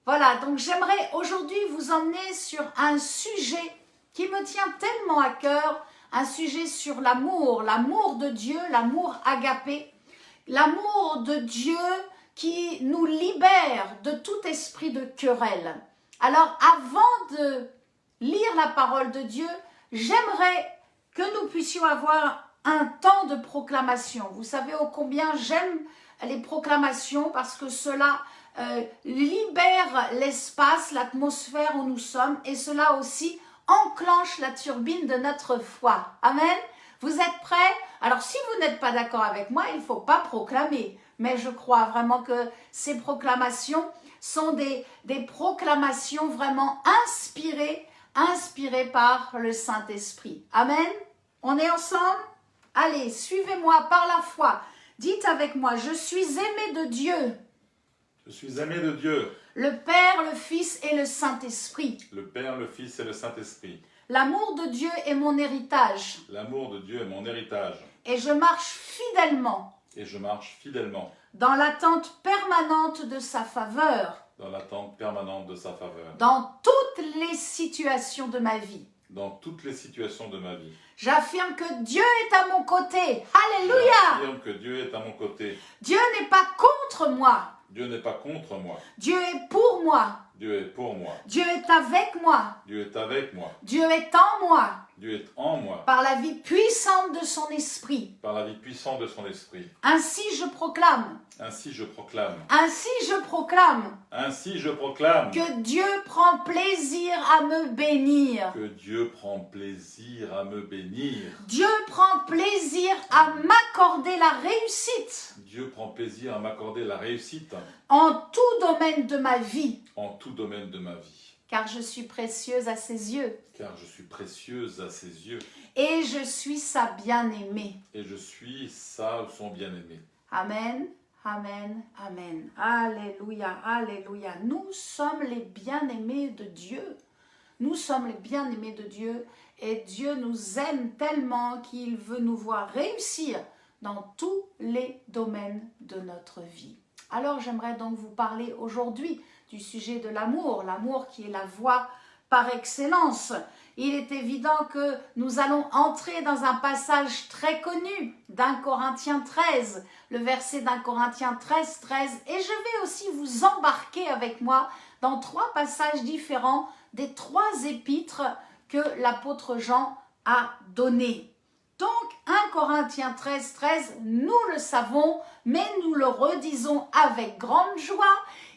Voilà, donc j'aimerais aujourd'hui vous emmener sur un sujet qui me tient tellement à cœur, un sujet sur l'amour de Dieu, l'amour agapé, l'amour de Dieu qui nous libère de tout esprit de querelle. Alors avant de lire la parole de Dieu, j'aimerais que nous puissions avoir un temps de proclamation. Vous savez ô combien j'aime les proclamations parce que cela libère l'espace, l'atmosphère où nous sommes et cela aussi enclenche la turbine de notre foi. Amen. Vous êtes prêts? Alors si vous n'êtes pas d'accord avec moi, il ne faut pas proclamer. Mais je crois vraiment que ces proclamations sont des proclamations vraiment inspirées par le Saint-Esprit. Amen. On est ensemble? Allez, suivez-moi par la foi. Dites avec moi, je suis aimé de Dieu. Je suis aimé de Dieu. Le Père, le Fils et le Saint-Esprit. Le Père, le Fils et le Saint-Esprit. L'amour de Dieu est mon héritage. L'amour de Dieu est mon héritage. Et je marche fidèlement. Et je marche fidèlement. Dans l'attente permanente de sa faveur. Dans l'attente permanente de sa faveur. Dans toutes les situations de ma vie. Dans toutes les situations de ma vie. J'affirme que Dieu est à mon côté. Alléluia. J'affirme que Dieu est à mon côté. Dieu n'est pas contre moi. Dieu n'est pas contre moi. Dieu est pour moi. Dieu est pour moi. Dieu est avec moi. Dieu est avec moi. Dieu est en moi. Dieu est en moi. Par la vie puissante de son esprit. Par la vie puissante de son esprit. Ainsi je proclame. Ainsi je proclame. Ainsi je proclame. Ainsi je proclame. Que Dieu prend plaisir à me bénir. Que Dieu prend plaisir à me bénir. Dieu prend plaisir à m'accorder la réussite. Dieu prend plaisir à m'accorder la réussite. En tout domaine de ma vie. En tout domaine de ma vie. Car je suis précieuse à ses yeux. Car je suis précieuse à ses yeux. Et je suis sa bien-aimée. Et je suis son bien-aimé. Amen, amen, amen. Alléluia, alléluia. Nous sommes les bien-aimés de Dieu. Nous sommes les bien-aimés de Dieu. Et Dieu nous aime tellement qu'il veut nous voir réussir dans tous les domaines de notre vie. Alors j'aimerais donc vous parler aujourd'hui du sujet de l'amour, l'amour qui est la voie par excellence. Il est évident que nous allons entrer dans un passage très connu d'Un Corinthiens 13, le verset d'Un Corinthiens 13, 13, et je vais aussi vous embarquer avec moi dans 3 passages différents des 3 épîtres que l'apôtre Jean a donnés. Donc, 1 Corinthiens 13, 13, nous le savons, mais nous le redisons avec grande joie.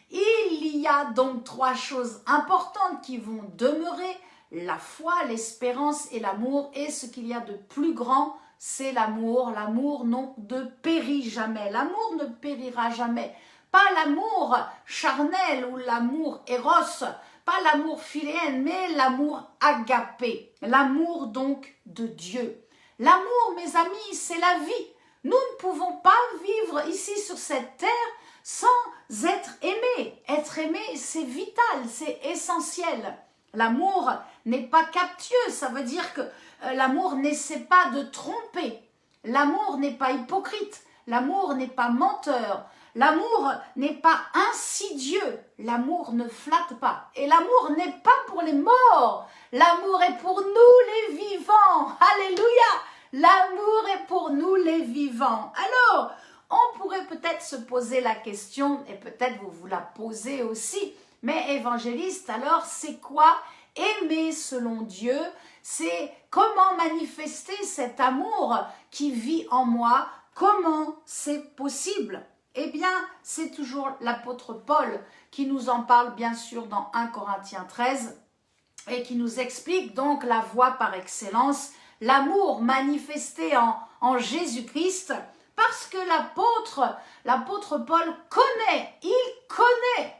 Il y a donc 3 choses importantes qui vont demeurer, la foi, l'espérance et l'amour. Et ce qu'il y a de plus grand, c'est l'amour. L'amour ne périt jamais. L'amour ne périra jamais. Pas l'amour charnel ou l'amour éros, pas l'amour philéen, mais l'amour agapé. L'amour donc de Dieu. L'amour, mes amis, c'est la vie. Nous ne pouvons pas vivre ici sur cette terre sans être aimé. Être aimé, c'est vital, c'est essentiel. L'amour n'est pas captieux, ça veut dire que l'amour n'essaie pas de tromper. L'amour n'est pas hypocrite, l'amour n'est pas menteur, l'amour n'est pas insidieux, l'amour ne flatte pas. Et l'amour n'est pas pour les morts, l'amour est pour nous les vivants. Alléluia! L'amour est pour nous les vivants. Alors, on pourrait peut-être se poser la question, et peut-être vous la posez aussi, mais évangéliste, alors c'est quoi aimer selon Dieu? C'est comment manifester cet amour qui vit en moi? Comment c'est possible? Eh bien, c'est toujours l'apôtre Paul qui nous en parle bien sûr dans 1 Corinthiens 13 et qui nous explique donc la voie par excellence, l'amour manifesté en Jésus-Christ, parce que l'apôtre Paul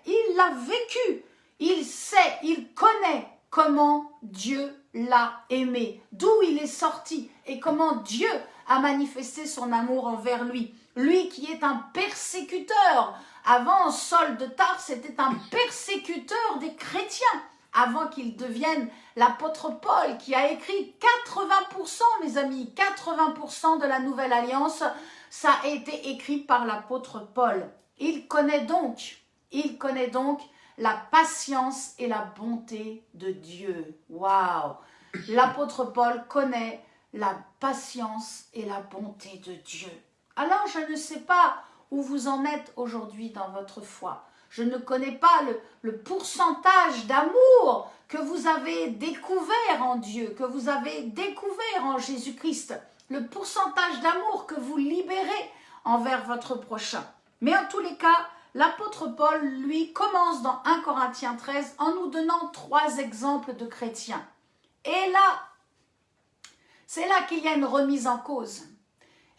il l'a vécu, il sait, il connaît comment Dieu l'a aimé, d'où il est sorti et comment Dieu a manifesté son amour envers lui. Lui qui est un persécuteur, avant Saul de Tarse était un persécuteur des chrétiens, avant qu'il devienne l'apôtre Paul qui a écrit 80%, mes amis, 80% de la Nouvelle Alliance, ça a été écrit par l'apôtre Paul. Il connaît donc la patience et la bonté de Dieu. Waouh! L'apôtre Paul connaît la patience et la bonté de Dieu. Alors, je ne sais pas où vous en êtes aujourd'hui dans votre foi. Je ne connais pas le pourcentage d'amour que vous avez découvert en Dieu, que vous avez découvert en Jésus-Christ, le pourcentage d'amour que vous libérez envers votre prochain. Mais en tous les cas, l'apôtre Paul, lui, commence dans 1 Corinthiens 13 en nous donnant 3 exemples de chrétiens. Et là, c'est là qu'il y a une remise en cause.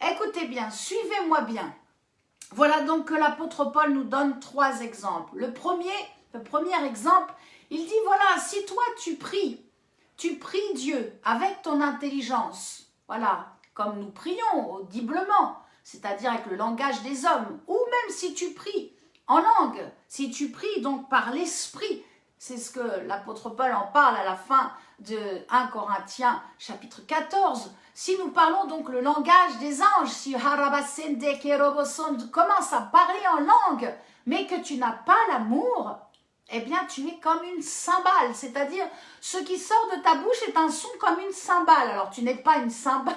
Écoutez bien, suivez-moi bien. Voilà donc que l'apôtre Paul nous donne 3 exemples. Le premier exemple, il dit voilà, si toi tu pries Dieu avec ton intelligence, voilà, comme nous prions audiblement, c'est-à-dire avec le langage des hommes, ou même si tu pries en langue, si tu pries donc par l'esprit, c'est ce que l'apôtre Paul en parle à la fin de 1 Corinthiens chapitre 14. Si nous parlons donc le langage des anges, si Harabasende Keroboson commence à parler en langue, mais que tu n'as pas l'amour, eh bien tu es comme une cymbale, c'est-à-dire ce qui sort de ta bouche est un son comme une cymbale. Alors tu n'es pas une cymbale,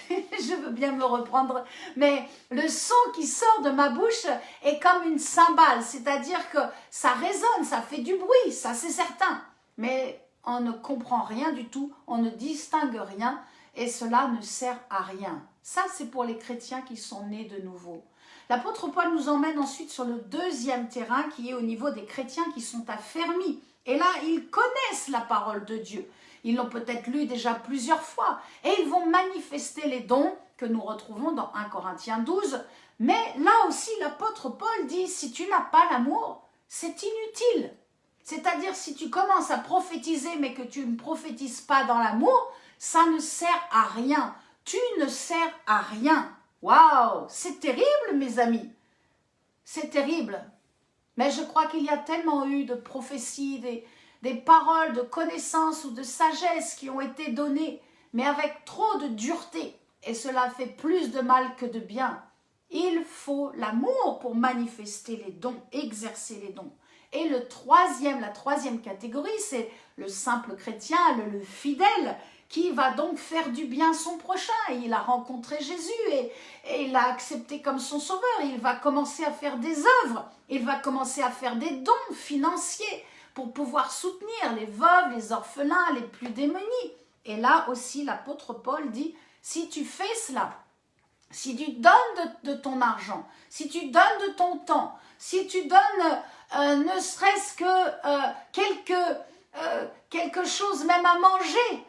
je veux bien me reprendre, mais le son qui sort de ma bouche est comme une cymbale, c'est-à-dire que ça résonne, ça fait du bruit, ça c'est certain, mais on ne comprend rien du tout, on ne distingue rien, et cela ne sert à rien. Ça, c'est pour les chrétiens qui sont nés de nouveau. L'apôtre Paul nous emmène ensuite sur le deuxième terrain qui est au niveau des chrétiens qui sont affermis. Et là, ils connaissent la parole de Dieu. Ils l'ont peut-être lu déjà plusieurs fois. Et ils vont manifester les dons que nous retrouvons dans 1 Corinthiens 12. Mais là aussi, l'apôtre Paul dit, si tu n'as pas l'amour, c'est inutile. C'est-à-dire, si tu commences à prophétiser mais que tu ne prophétises pas dans l'amour, ça ne sert à rien. Tu ne sers à rien. Waouh, c'est terrible, mes amis. C'est terrible. Mais je crois qu'il y a tellement eu de prophéties, des paroles de connaissance ou de sagesse qui ont été données, mais avec trop de dureté. Et cela fait plus de mal que de bien. Il faut l'amour pour manifester les dons, exercer les dons. Et la troisième catégorie, c'est le simple chrétien, le fidèle, qui va donc faire du bien à son prochain. Il a rencontré Jésus et il l'a accepté comme son sauveur. Il va commencer à faire des œuvres, il va commencer à faire des dons financiers pour pouvoir soutenir les veuves, les orphelins, les plus démunis. Et là aussi, l'apôtre Paul dit, si tu fais cela, si tu donnes de ton argent, si tu donnes de ton temps, si tu donnes ne serait-ce que quelque chose même à manger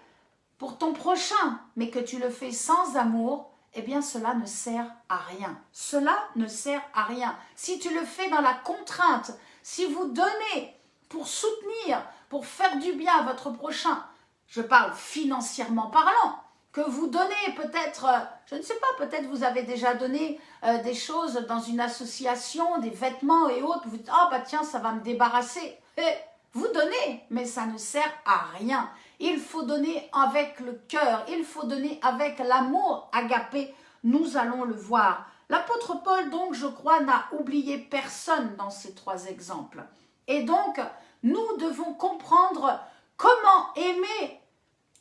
pour ton prochain, mais que tu le fais sans amour, eh bien cela ne sert à rien. Cela ne sert à rien. Si tu le fais dans la contrainte, si vous donnez pour soutenir, pour faire du bien à votre prochain, je parle financièrement parlant, que vous donnez peut-être, je ne sais pas, peut-être vous avez déjà donné des choses dans une association, des vêtements et autres, vous dites, oh bah tiens, ça va me débarrasser. Et vous donnez, mais ça ne sert à rien. Il faut donner avec le cœur, il faut donner avec l'amour agapé, nous allons le voir. L'apôtre Paul, donc, je crois, n'a oublié personne dans ces 3 exemples. Et donc, nous devons comprendre comment aimer.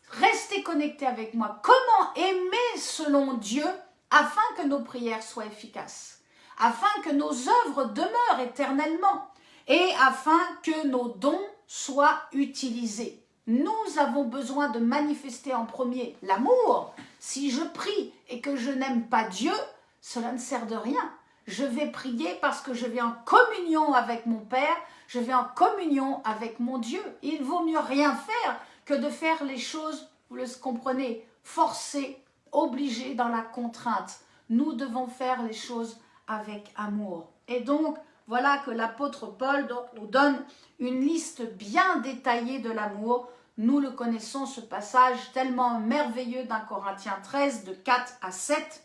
Restez connectés avec moi. Comment aimer selon Dieu afin que nos prières soient efficaces, afin que nos œuvres demeurent éternellement et afin que nos dons soient utilisés. Nous avons besoin de manifester en premier l'amour. Si je prie et que je n'aime pas Dieu, cela ne sert de rien. Je vais prier parce que je vais en communion avec mon Père, je vais en communion avec mon Dieu. Il vaut mieux rien faire que de faire les choses, vous le comprenez, forcées, obligées dans la contrainte. Nous devons faire les choses avec amour. Et donc, voilà que l'apôtre Paul nous donne une liste bien détaillée de l'amour. Nous le connaissons, ce passage tellement merveilleux d'1 Corinthiens 13, de 4 à 7,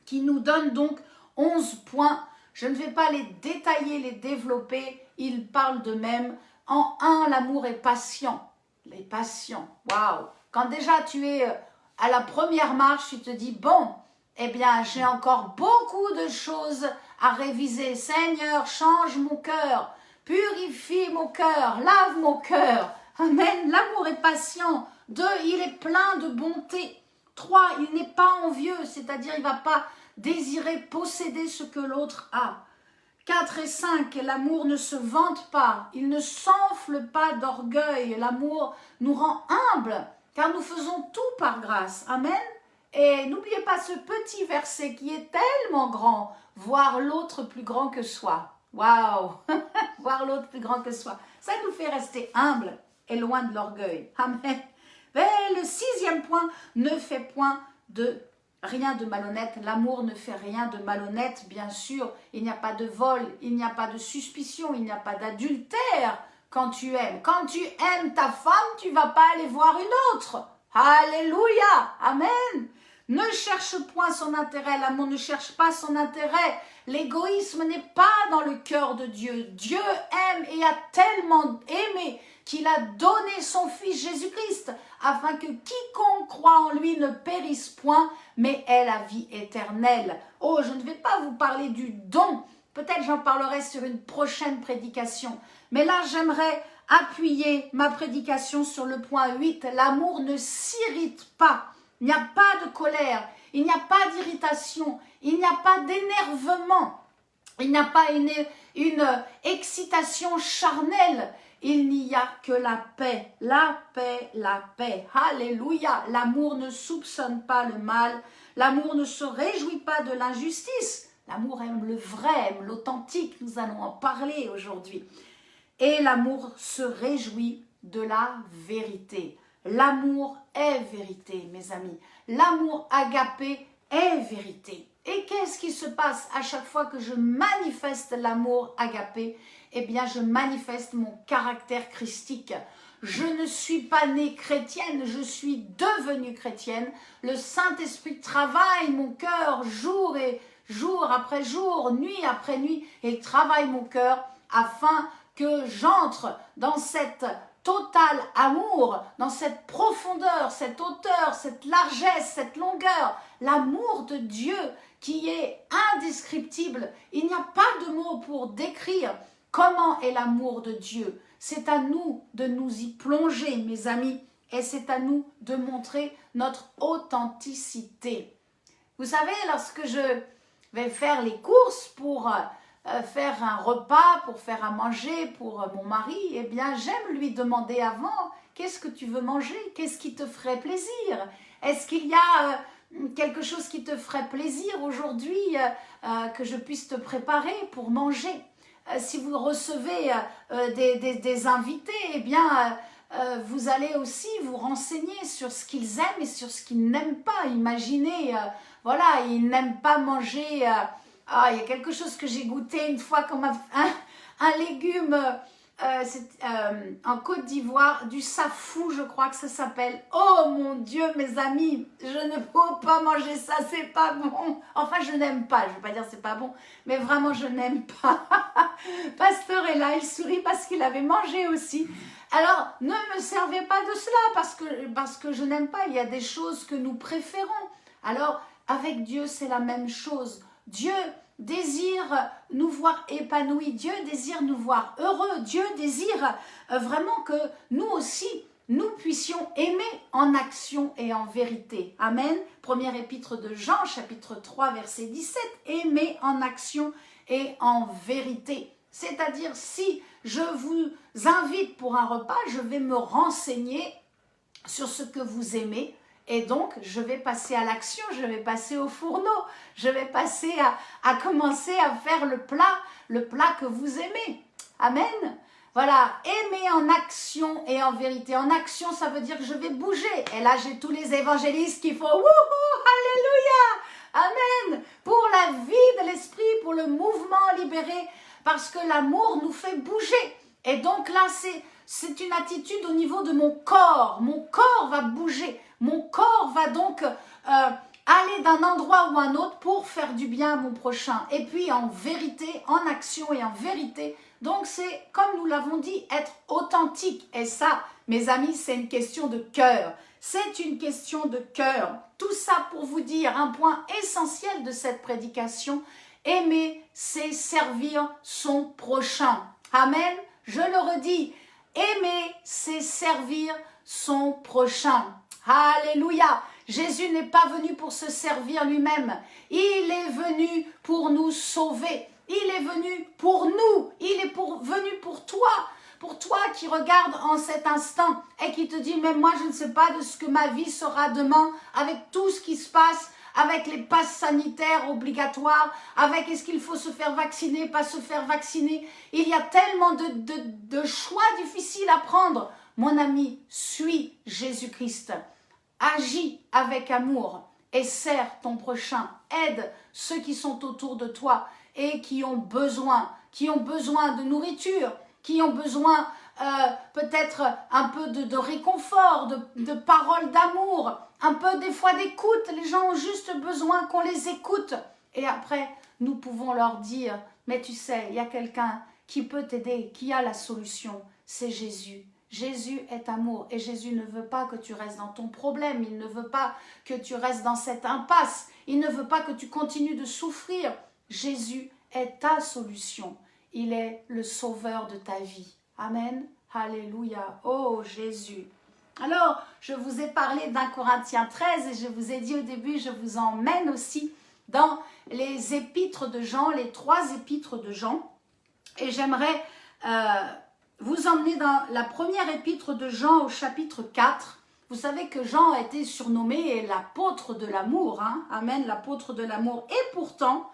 qui nous donne donc 11 points. Je ne vais pas les détailler, les développer, ils parlent d'eux-mêmes. En 1, l'amour est patient. Les patients, waouh! Quand déjà tu es à la première marche, tu te dis, bon, eh bien, j'ai encore beaucoup de choses à réviser. Seigneur, change mon cœur. purifie mon cœur, lave mon cœur. Amen. L'amour est patient. 2, il est plein de bonté. 3, il n'est pas envieux, c'est-à-dire il ne va pas désirer posséder ce que l'autre a. 4 et 5, l'amour ne se vante pas, il ne s'enfle pas d'orgueil. L'amour nous rend humbles, car nous faisons tout par grâce. Amen. Et n'oubliez pas ce petit verset qui est tellement grand, voir l'autre plus grand que soi. Waouh. Voir l'autre plus grand que soi. Ça nous fait rester humbles et loin de l'orgueil. Amen. Mais le 6e point, ne fait point de rien de malhonnête. L'amour ne fait rien de malhonnête, bien sûr. Il n'y a pas de vol, il n'y a pas de suspicion, il n'y a pas d'adultère quand tu aimes. Quand tu aimes ta femme, tu ne vas pas aller voir une autre. Alléluia. Amen. Ne cherche point son intérêt. L'amour ne cherche pas son intérêt. L'égoïsme n'est pas dans le cœur de Dieu. Dieu aime et a tellement aimé qu'il a donné son Fils Jésus-Christ, afin que quiconque croit en lui ne périsse point, mais ait la vie éternelle. Oh, je ne vais pas vous parler du don, peut-être j'en parlerai sur une prochaine prédication, mais là j'aimerais appuyer ma prédication sur le point 8, l'amour ne s'irrite pas, il n'y a pas de colère, il n'y a pas d'irritation, il n'y a pas d'énervement, il n'y a pas une excitation charnelle. Il n'y a que la paix, la paix, la paix. Alléluia. L'amour ne soupçonne pas le mal. L'amour ne se réjouit pas de l'injustice. L'amour aime le vrai, aime l'authentique. Nous allons en parler aujourd'hui. Et l'amour se réjouit de la vérité. L'amour est vérité, mes amis. L'amour agapé est vérité. Et qu'est-ce qui se passe à chaque fois que je manifeste l'amour agapé? Eh bien, je manifeste mon caractère christique. Je ne suis pas née chrétienne, je suis devenue chrétienne. Le Saint-Esprit travaille mon cœur jour après jour, nuit après nuit, et travaille mon cœur afin que j'entre dans cette total amour, dans cette profondeur, cette hauteur, cette largesse, cette longueur, l'amour de Dieu qui est indescriptible. Il n'y a pas de mots pour décrire comment est l'amour de Dieu. C'est à nous de nous y plonger, mes amis, et c'est à nous de montrer notre authenticité. Vous savez, lorsque je vais faire les courses pour faire un repas, pour faire à manger pour mon mari, eh bien, j'aime lui demander avant, qu'est-ce que tu veux manger? Qu'est-ce qui te ferait plaisir? Est-ce qu'il y a quelque chose qui te ferait plaisir aujourd'hui que je puisse te préparer pour manger? Si vous recevez des invités, eh bien, vous allez aussi vous renseigner sur ce qu'ils aiment et sur ce qu'ils n'aiment pas. Imaginez, voilà, ils n'aiment pas manger... il y a quelque chose que j'ai goûté une fois comme un légume en Côte d'Ivoire, du safou, je crois que ça s'appelle. Oh mon Dieu, mes amis, je ne peux pas manger ça, c'est pas bon. Enfin, je n'aime pas, je ne veux pas dire c'est pas bon, mais vraiment, je n'aime pas. Pasteur est là, il sourit parce qu'il avait mangé aussi. Alors, ne me servez pas de cela parce que je n'aime pas. Il y a des choses que nous préférons. Alors, avec Dieu, c'est la même chose. Dieu désire nous voir épanouis, Dieu désire nous voir heureux, Dieu désire vraiment que nous aussi, nous puissions aimer en action et en vérité. Amen. Première épître de Jean, chapitre 3, verset 17, aimer en action et en vérité. C'est-à-dire, si je vous invite pour un repas, je vais me renseigner sur ce que vous aimez. Et donc, je vais passer à l'action, je vais passer au fourneau, je vais passer à commencer à faire le plat que vous aimez. Amen. Voilà, aimer en action et en vérité. En action, ça veut dire que je vais bouger. Et là, j'ai tous les évangélistes qui font « Wouhou, alléluia, amen » pour la vie de l'esprit, pour le mouvement libéré, parce que l'amour nous fait bouger. Et donc là, c'est une attitude au niveau de mon corps. Mon corps va bouger. Mon corps va donc aller d'un endroit ou un autre pour faire du bien à mon prochain. Et puis en vérité, en action et en vérité. Donc c'est, comme nous l'avons dit, être authentique. Et ça, mes amis, c'est une question de cœur. C'est une question de cœur. Tout ça pour vous dire un point essentiel de cette prédication. Aimer, c'est servir son prochain. Amen. Je le redis, aimer, c'est servir son prochain. Alléluia. Jésus n'est pas venu pour se servir lui-même. Il est venu pour nous sauver. Il est venu pour nous. Il est venu pour toi. Pour toi qui regarde en cet instant et qui te dit, mais moi je ne sais pas de ce que ma vie sera demain avec tout ce qui se passe, avec les passes sanitaires obligatoires, avec est-ce qu'il faut se faire vacciner, pas se faire vacciner. Il y a tellement de choix difficiles à prendre. Mon ami, suis Jésus-Christ. Agis avec amour et sers ton prochain. Aide ceux qui sont autour de toi et qui ont besoin de nourriture, qui ont besoin peut-être un peu de réconfort, de paroles d'amour, un peu des fois d'écoute. Les gens ont juste besoin qu'on les écoute. Et après, nous pouvons leur dire, mais tu sais, il y a quelqu'un qui peut t'aider, qui a la solution, c'est Jésus. Jésus est amour et Jésus ne veut pas que tu restes dans ton problème, il ne veut pas que tu restes dans cette impasse, il ne veut pas que tu continues de souffrir. Jésus est ta solution, il est le sauveur de ta vie. Amen, alléluia, oh Jésus. Alors, je vous ai parlé d'1 Corinthiens 13 et je vous ai dit au début, je vous emmène aussi dans les épîtres de Jean, les 3 épîtres de Jean. Et j'aimerais vous emmener dans la première épître de Jean au chapitre 4. Vous savez que Jean a été surnommé l'apôtre de l'amour. Hein? Amen, l'apôtre de l'amour. Et pourtant,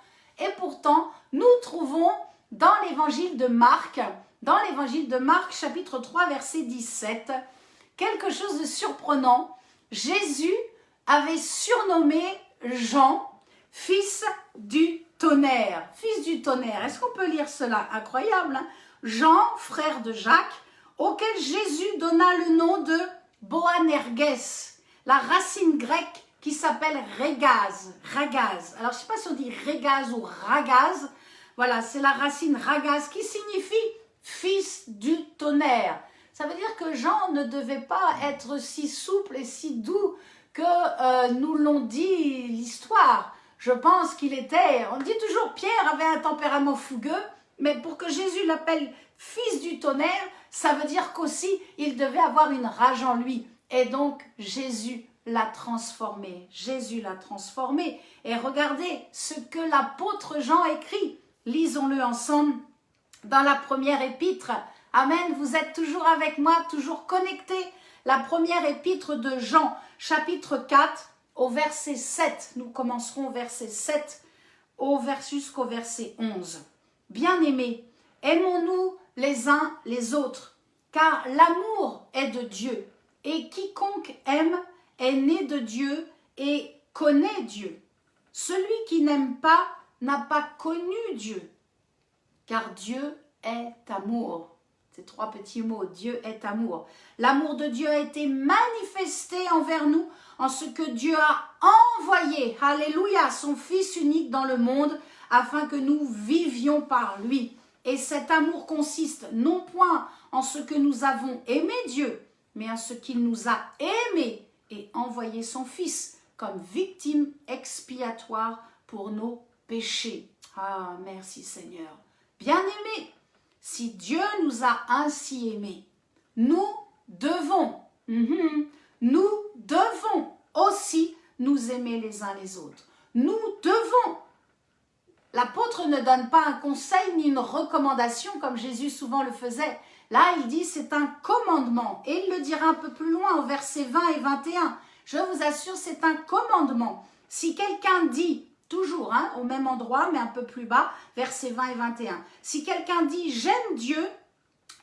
nous trouvons dans l'évangile de Marc, chapitre 3, verset 17, quelque chose de surprenant. Jésus avait surnommé Jean, fils du tonnerre. Fils du tonnerre. Est-ce qu'on peut lire cela? Incroyable, hein? Jean, frère de Jacques, auquel Jésus donna le nom de Boanerges, la racine grecque qui s'appelle régaz. Alors, je ne sais pas si on dit régaz ou ragaz. Voilà, c'est la racine ragaz qui signifie fils du tonnerre. Ça veut dire que Jean ne devait pas être si souple et si doux que nous l'ont dit l'histoire. Je pense qu'il était, on dit toujours Pierre avait un tempérament fougueux, mais pour que Jésus l'appelle fils du tonnerre, ça veut dire qu'aussi il devait avoir une rage en lui. Et donc Jésus l'a transformé. Et regardez ce que l'apôtre Jean écrit. Lisons-le ensemble dans la première épître. Amen, vous êtes toujours avec moi, toujours connectés. La première épître de Jean, chapitre 4, au verset 7. Nous commencerons au verset 7 jusqu'au verset 11. Bien-aimés, aimons-nous les uns les autres, car l'amour est de Dieu, et quiconque aime est né de Dieu et connaît Dieu. Celui qui n'aime pas n'a pas connu Dieu, car Dieu est amour. Ces 3 petits mots, Dieu est amour. L'amour de Dieu a été manifesté envers nous en ce que Dieu a envoyé, alléluia, son Fils unique dans le monde, afin que nous vivions par lui. Et cet amour consiste non point en ce que nous avons aimé Dieu, mais en ce qu'il nous a aimés et envoyé son Fils comme victime expiatoire pour nos péchés. Ah, merci Seigneur. Bien-aimés, si Dieu nous a ainsi aimés, nous devons aussi nous aimer les uns les autres. Nous devons. L'apôtre ne donne pas un conseil ni une recommandation comme Jésus souvent le faisait. Là, il dit c'est un commandement. Et il le dira un peu plus loin au verset 20 et 21. Je vous assure, c'est un commandement. Si quelqu'un dit, toujours au même endroit, mais un peu plus bas, versets 20 et 21. Si quelqu'un dit « j'aime Dieu »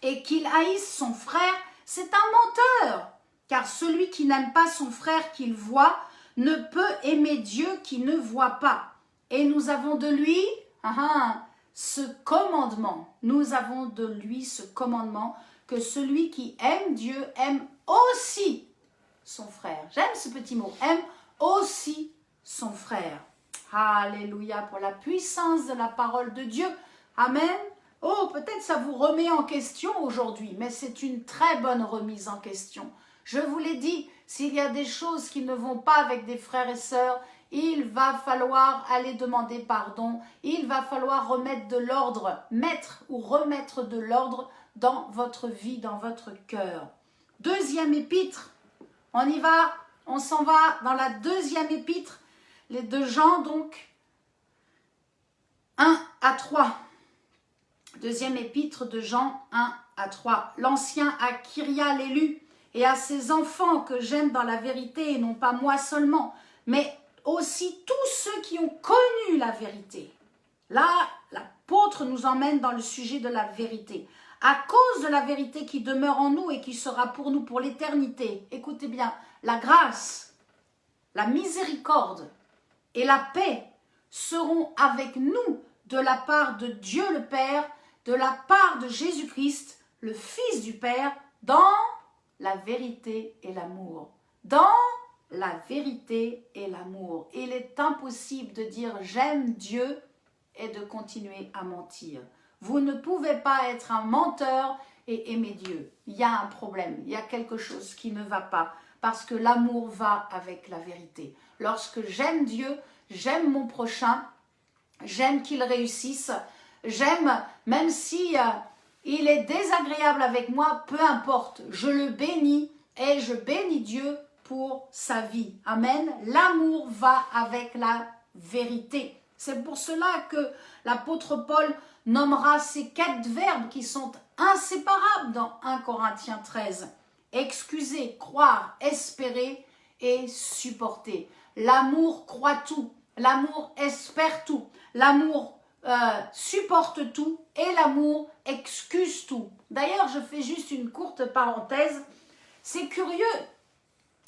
et qu'il haïsse son frère, c'est un menteur. Car celui qui n'aime pas son frère qu'il voit ne peut aimer Dieu qui ne voit pas. Et nous avons de lui ce commandement. Nous avons de lui ce commandement que celui qui aime Dieu aime aussi son frère. J'aime ce petit mot, aime aussi son frère. Alléluia pour la puissance de la parole de Dieu. Amen. Oh, peut-être ça vous remet en question aujourd'hui, mais c'est une très bonne remise en question. Je vous l'ai dit, s'il y a des choses qui ne vont pas avec des frères et sœurs, il va falloir aller demander pardon, il va falloir remettre de l'ordre, mettre ou remettre de l'ordre dans votre vie, dans votre cœur. Deuxième épître, on y va, on s'en va dans la deuxième épître, les deux Jean donc, 1 à 3. Deuxième épître de Jean 1 à 3. L'ancien à Kyria l'élu et à ses enfants que j'aime dans la vérité, et non pas moi seulement, mais aussi tous ceux qui ont connu la vérité. Là, l'apôtre nous emmène dans le sujet de la vérité. À cause de la vérité qui demeure en nous et qui sera pour nous pour l'éternité, écoutez bien, la grâce, la miséricorde et la paix seront avec nous de la part de Dieu le Père, de la part de Jésus-Christ, le Fils du Père, dans la vérité et l'amour. Dans la vérité et l'amour. Il est impossible de dire « j'aime Dieu » et de continuer à mentir. Vous ne pouvez pas être un menteur et aimer Dieu. Il y a un problème, il y a quelque chose qui ne va pas, parce que l'amour va avec la vérité. Lorsque j'aime Dieu, j'aime mon prochain, j'aime qu'il réussisse, j'aime, même si il est désagréable avec moi, peu importe, je le bénis et je bénis Dieu pour sa vie. Amen. L'amour va avec la vérité. C'est pour cela que l'apôtre Paul nommera ces 4 verbes qui sont inséparables dans 1 Corinthiens 13. Excuser, croire, espérer et supporter. L'amour croit tout, l'amour espère tout, l'amour supporte tout et l'amour excuse tout. D'ailleurs, je fais juste une courte parenthèse. C'est curieux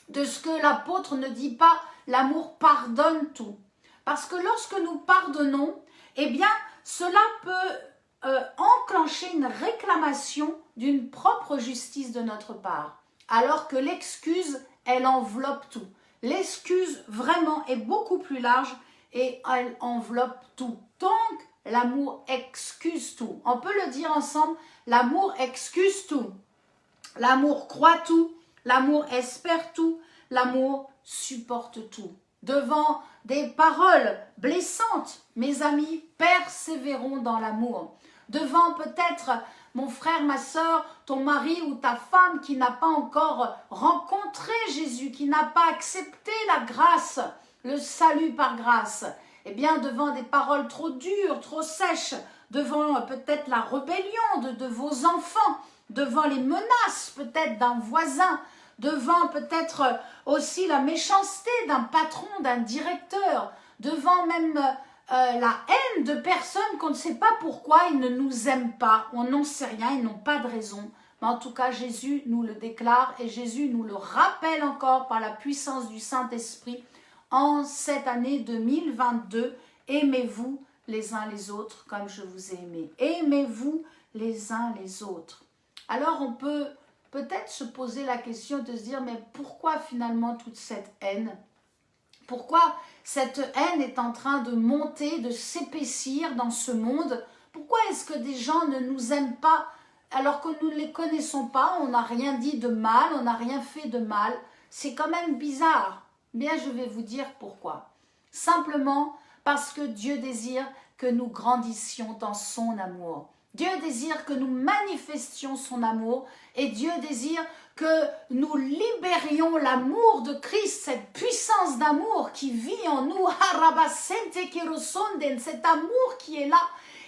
de ce que l'apôtre ne dit pas l'amour pardonne tout. Parce que lorsque nous pardonnons, eh bien, cela peut enclencher une réclamation d'une propre justice de notre part. Alors que l'excuse, elle enveloppe tout. L'excuse vraiment est beaucoup plus large et elle enveloppe tout. Donc, l'amour excuse tout. On peut le dire ensemble, l'amour excuse tout. L'amour croit tout, l'amour espère tout, l'amour supporte tout. Devant des paroles blessantes, mes amis, persévérons dans l'amour. Devant peut-être mon frère, ma soeur, ton mari ou ta femme qui n'a pas encore rencontré Jésus, qui n'a pas accepté la grâce, le salut par grâce, eh bien devant des paroles trop dures, trop sèches, devant peut-être la rébellion de vos enfants, devant les menaces peut-être d'un voisin, devant peut-être aussi la méchanceté d'un patron, d'un directeur, devant même la haine de personnes qu'on ne sait pas pourquoi ils ne nous aiment pas, on n'en sait rien, ils n'ont pas de raison. Mais en tout cas, Jésus nous le déclare et Jésus nous le rappelle encore par la puissance du Saint-Esprit en cette année 2022. Aimez-vous les uns les autres comme je vous ai aimé. Aimez-vous les uns les autres. Alors on peut peut-être se poser la question de se dire, mais pourquoi finalement toute cette haine? Pourquoi cette haine est en train de monter, de s'épaissir dans ce monde? Pourquoi est-ce que des gens ne nous aiment pas alors que nous ne les connaissons pas? On n'a rien dit de mal, on n'a rien fait de mal. C'est quand même bizarre. Bien, je vais vous dire pourquoi. Simplement parce que Dieu désire que nous grandissions dans son amour. Dieu désire que nous manifestions son amour et Dieu désire que nous libérions l'amour de Christ, cette puissance d'amour qui vit en nous, cet amour qui est là,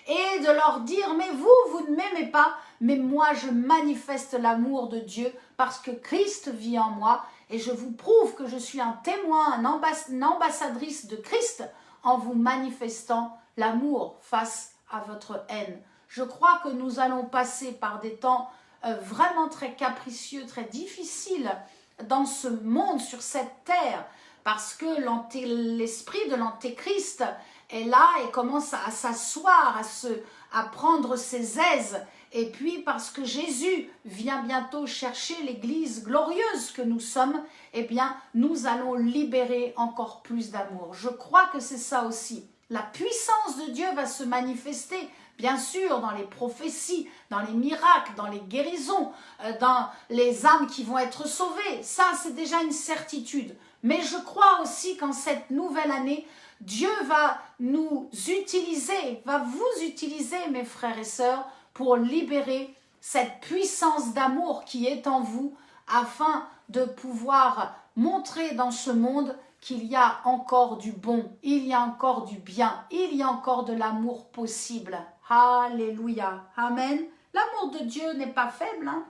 et de leur dire, mais vous ne m'aimez pas, mais moi je manifeste l'amour de Dieu parce que Christ vit en moi et je vous prouve que je suis un témoin, une ambassadrice de Christ en vous manifestant l'amour face à votre haine. Je crois que nous allons passer par des temps vraiment très capricieux, très difficiles dans ce monde, sur cette terre, parce que l'esprit de l'antéchrist est là et commence à s'asseoir, à prendre ses aises. Et puis parce que Jésus vient bientôt chercher l'église glorieuse que nous sommes, eh bien nous allons libérer encore plus d'amour. Je crois que c'est ça aussi. La puissance de Dieu va se manifester bien sûr, dans les prophéties, dans les miracles, dans les guérisons, dans les âmes qui vont être sauvées. Ça, c'est déjà une certitude. Mais je crois aussi qu'en cette nouvelle année, Dieu va nous utiliser, va vous utiliser, mes frères et sœurs, pour libérer cette puissance d'amour qui est en vous, afin de pouvoir montrer dans ce monde qu'il y a encore du bon, il y a encore du bien, il y a encore de l'amour possible. Alléluia. Amen. L'amour de Dieu n'est pas faible. Hein?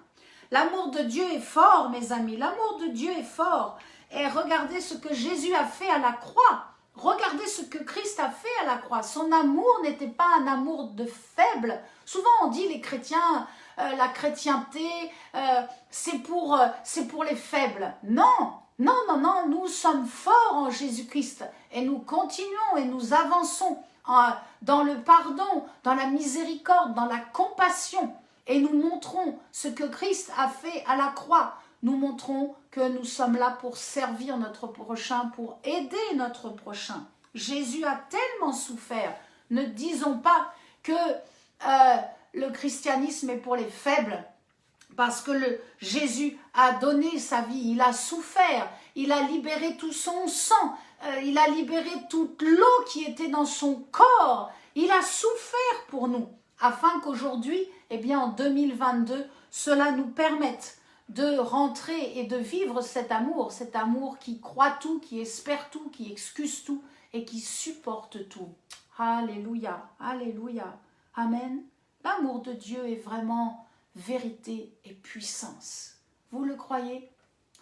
L'amour de Dieu est fort, mes amis. L'amour de Dieu est fort. Et regardez ce que Jésus a fait à la croix. Regardez ce que Christ a fait à la croix. Son amour n'était pas un amour de faible. Souvent on dit les chrétiens, la chrétienté, c'est pour les faibles. Non, non, non, non, nous sommes forts en Jésus-Christ et nous continuons et nous avançons dans le pardon, dans la miséricorde, dans la compassion et nous montrons ce que Christ a fait à la croix. Nous montrons que nous sommes là pour servir notre prochain, pour aider notre prochain. Jésus a tellement souffert. Ne disons pas que le christianisme est pour les faibles, parce que Jésus a donné sa vie, il a souffert, il a libéré tout son sang, il a libéré toute l'eau qui était dans son corps. Il a souffert pour nous, afin qu'aujourd'hui, eh bien en 2022, cela nous permette de rentrer et de vivre cet amour qui croit tout, qui espère tout, qui excuse tout et qui supporte tout. Alléluia, alléluia, amen. L'amour de Dieu est vraiment vérité et puissance. Vous le croyez?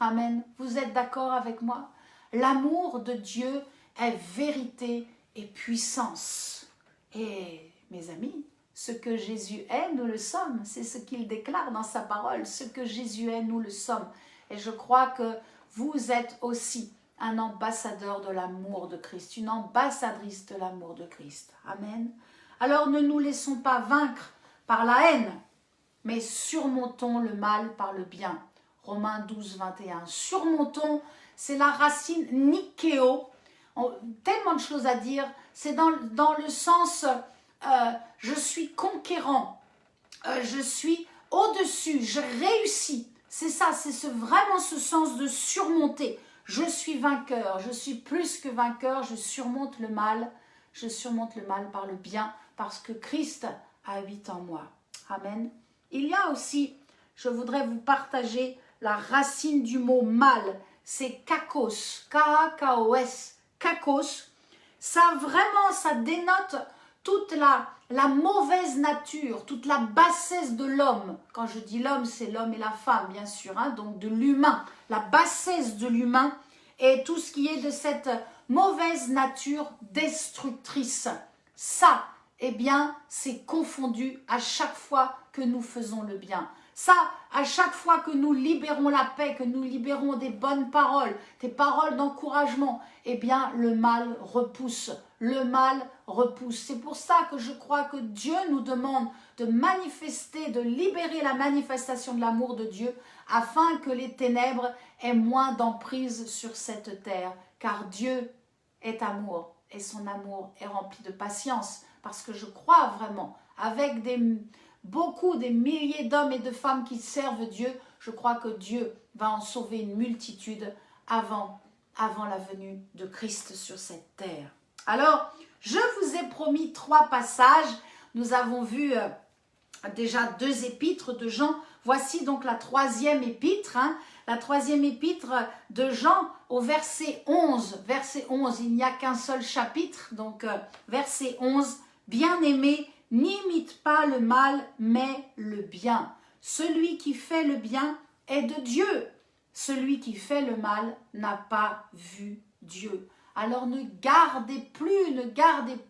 Amen. Vous êtes d'accord avec moi? L'amour de Dieu est vérité et puissance. Et mes amis, ce que Jésus est, nous le sommes. C'est ce qu'il déclare dans sa parole. Ce que Jésus est, nous le sommes. Et je crois que vous êtes aussi un ambassadeur de l'amour de Christ, une ambassadrice de l'amour de Christ. Amen. Alors ne nous laissons pas vaincre par la haine, mais surmontons le mal par le bien. Romains 12, 21. Surmontons, c'est la racine nikeo. Tellement de choses à dire. C'est dans le sens... je suis conquérant, je suis au-dessus, je réussis. C'est ça, c'est vraiment ce sens de surmonter. Je suis vainqueur, je suis plus que vainqueur, je surmonte le mal par le bien, parce que Christ habite en moi. Amen. Il y a aussi, je voudrais vous partager la racine du mot mal, c'est kakos, K-A-K-O-S, kakos. Ça vraiment, ça dénote toute la mauvaise nature, toute la bassesse de l'homme. Quand je dis l'homme, c'est l'homme et la femme, bien sûr, hein, donc de l'humain. La bassesse de l'humain et tout ce qui est de cette mauvaise nature destructrice. Ça, eh bien, c'est confondu à chaque fois que nous faisons le bien. Ça, à chaque fois que nous libérons la paix, que nous libérons des bonnes paroles, des paroles d'encouragement, eh bien, le mal repousse. Le mal repousse. C'est pour ça que je crois que Dieu nous demande de manifester, de libérer la manifestation de l'amour de Dieu, afin que les ténèbres aient moins d'emprise sur cette terre. Car Dieu est amour, et son amour est rempli de patience. Parce que je crois vraiment, avec des milliers d'hommes et de femmes qui servent Dieu, je crois que Dieu va en sauver une multitude avant la venue de Christ sur cette terre. Alors, je vous ai promis 3 passages. Nous avons vu déjà 2 épîtres de Jean. Voici donc la 3e épître. Hein, la 3e épître de Jean au verset 11. Verset 11, il n'y a qu'un seul chapitre. Donc, verset 11. Bien-aimés, n'imite pas le mal, mais le bien. Celui qui fait le bien est de Dieu. Celui qui fait le mal n'a pas vu Dieu. Alors ne gardez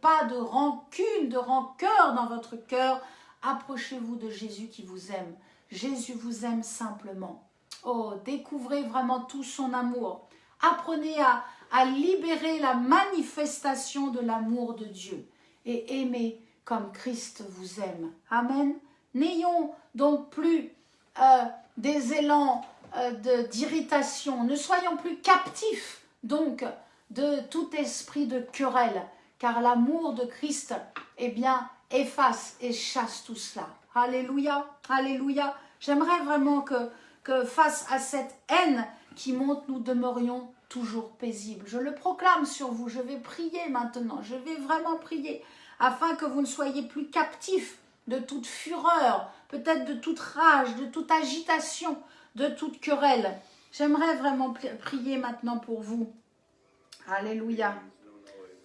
pas de rancune, de rancœur dans votre cœur. Approchez-vous de Jésus qui vous aime. Jésus vous aime simplement. Oh, découvrez vraiment tout son amour. Apprenez à libérer la manifestation de l'amour de Dieu. Et aimez comme Christ vous aime. Amen. N'ayons donc plus des élans d'irritation. Ne soyons plus captifs donc de tout esprit de querelle, car l'amour de Christ, eh bien, efface et chasse tout cela. Alléluia, alléluia. J'aimerais vraiment que face à cette haine qui monte, nous demeurions toujours paisibles. Je le proclame sur vous, je vais prier maintenant, je vais vraiment prier, afin que vous ne soyez plus captifs de toute fureur, peut-être de toute rage, de toute agitation, de toute querelle. J'aimerais vraiment prier maintenant pour vous. Alléluia.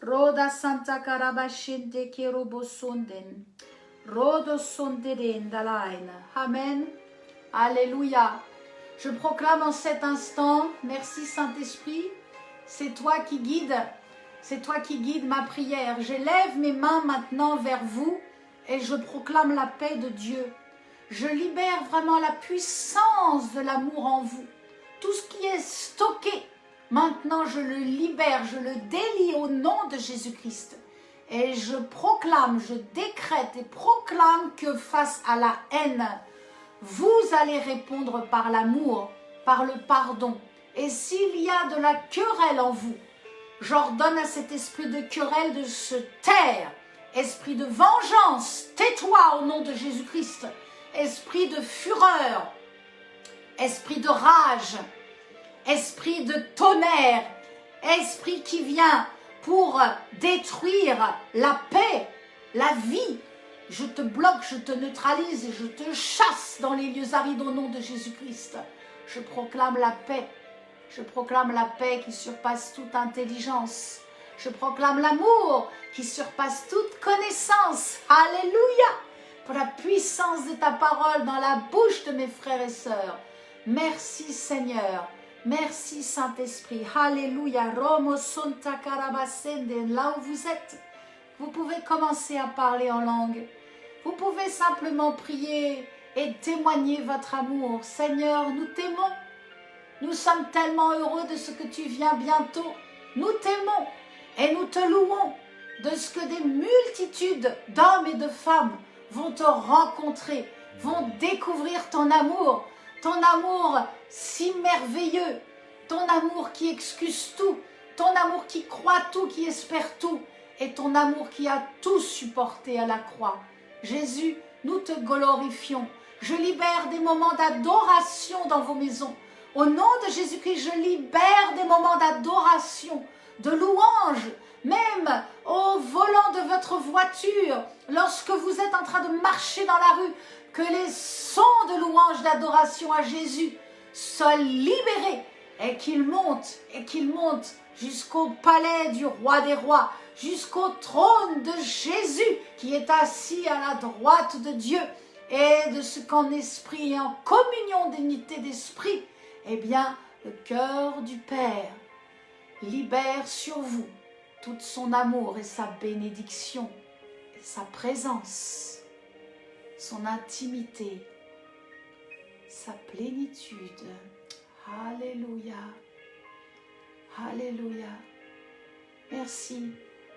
Roda Santa Karabashente Kerobosonden. Rodo Sonderen Dalain. Amen. Alléluia. Je proclame en cet instant, merci Saint-Esprit, c'est toi qui guides ma prière. J'élève mes mains maintenant vers vous et je proclame la paix de Dieu. Je libère vraiment la puissance de l'amour en vous. Tout ce qui est stocké, maintenant je le libère, je le délie au nom de Jésus-Christ. Et je proclame, je décrète et proclame que face à la haine, vous allez répondre par l'amour, par le pardon. Et s'il y a de la querelle en vous, j'ordonne à cet esprit de querelle de se taire. Esprit de vengeance, tais-toi au nom de Jésus-Christ. Esprit de fureur, esprit de rage, esprit de tonnerre, esprit qui vient pour détruire la paix, la vie. Je te bloque, je te neutralise et je te chasse dans les lieux arides au nom de Jésus-Christ. Je proclame la paix. Je proclame la paix qui surpasse toute intelligence. Je proclame l'amour qui surpasse toute connaissance. Alléluia! Pour la puissance de ta parole dans la bouche de mes frères et sœurs. Merci Seigneur. Merci Saint-Esprit. Alléluia. Romo Santa Karabasende. Là où vous êtes, vous pouvez commencer à parler en langue. Vous pouvez simplement prier et témoigner votre amour. Seigneur, nous t'aimons. Nous sommes tellement heureux de ce que tu viens bientôt. Nous t'aimons et nous te louons de ce que des multitudes d'hommes et de femmes vont te rencontrer, vont découvrir ton amour si merveilleux, ton amour qui excuse tout, ton amour qui croit tout, qui espère tout, et ton amour qui a tout supporté à la croix. Jésus, nous te glorifions. Je libère des moments d'adoration dans vos maisons. Au nom de Jésus-Christ, je libère des moments d'adoration, de louange, même au volant de votre voiture, lorsque vous êtes en train de marcher dans la rue, que les sons de louange, d'adoration à Jésus soient libérés et qu'ils montent jusqu'au palais du roi des rois, jusqu'au trône de Jésus qui est assis à la droite de Dieu, et de ce qu'en esprit et en communion d'unité d'esprit, eh bien, le cœur du Père libère sur vous tout son amour et sa bénédiction, et sa présence, son intimité, sa plénitude. Alléluia. Alléluia. Merci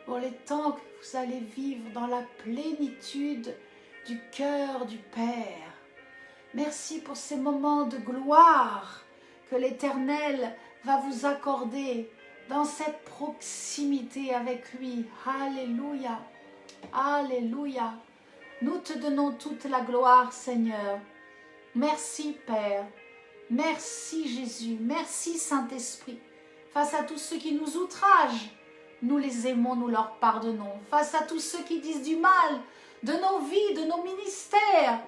pour les temps que vous allez vivre dans la plénitude du cœur du Père. Merci pour ces moments de gloire que l'Éternel va vous accorder dans cette proximité avec lui. Alléluia. Alléluia. Nous te donnons toute la gloire, Seigneur. Merci, Père. Merci, Jésus. Merci, Saint-Esprit. Face à tous ceux qui nous outragent, nous les aimons, nous leur pardonnons. Face à tous ceux qui disent du mal de nos vies, de nos ministères,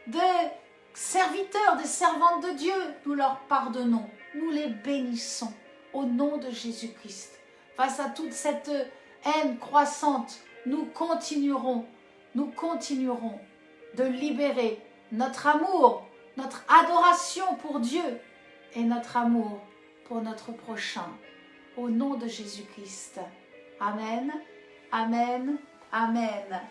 de serviteurs, des servantes de Dieu, nous leur pardonnons. Nous les bénissons au nom de Jésus-Christ. Face à toute cette haine croissante, nous continuerons de libérer notre amour, notre adoration pour Dieu et notre amour pour notre prochain. Au nom de Jésus-Christ. Amen, amen, amen.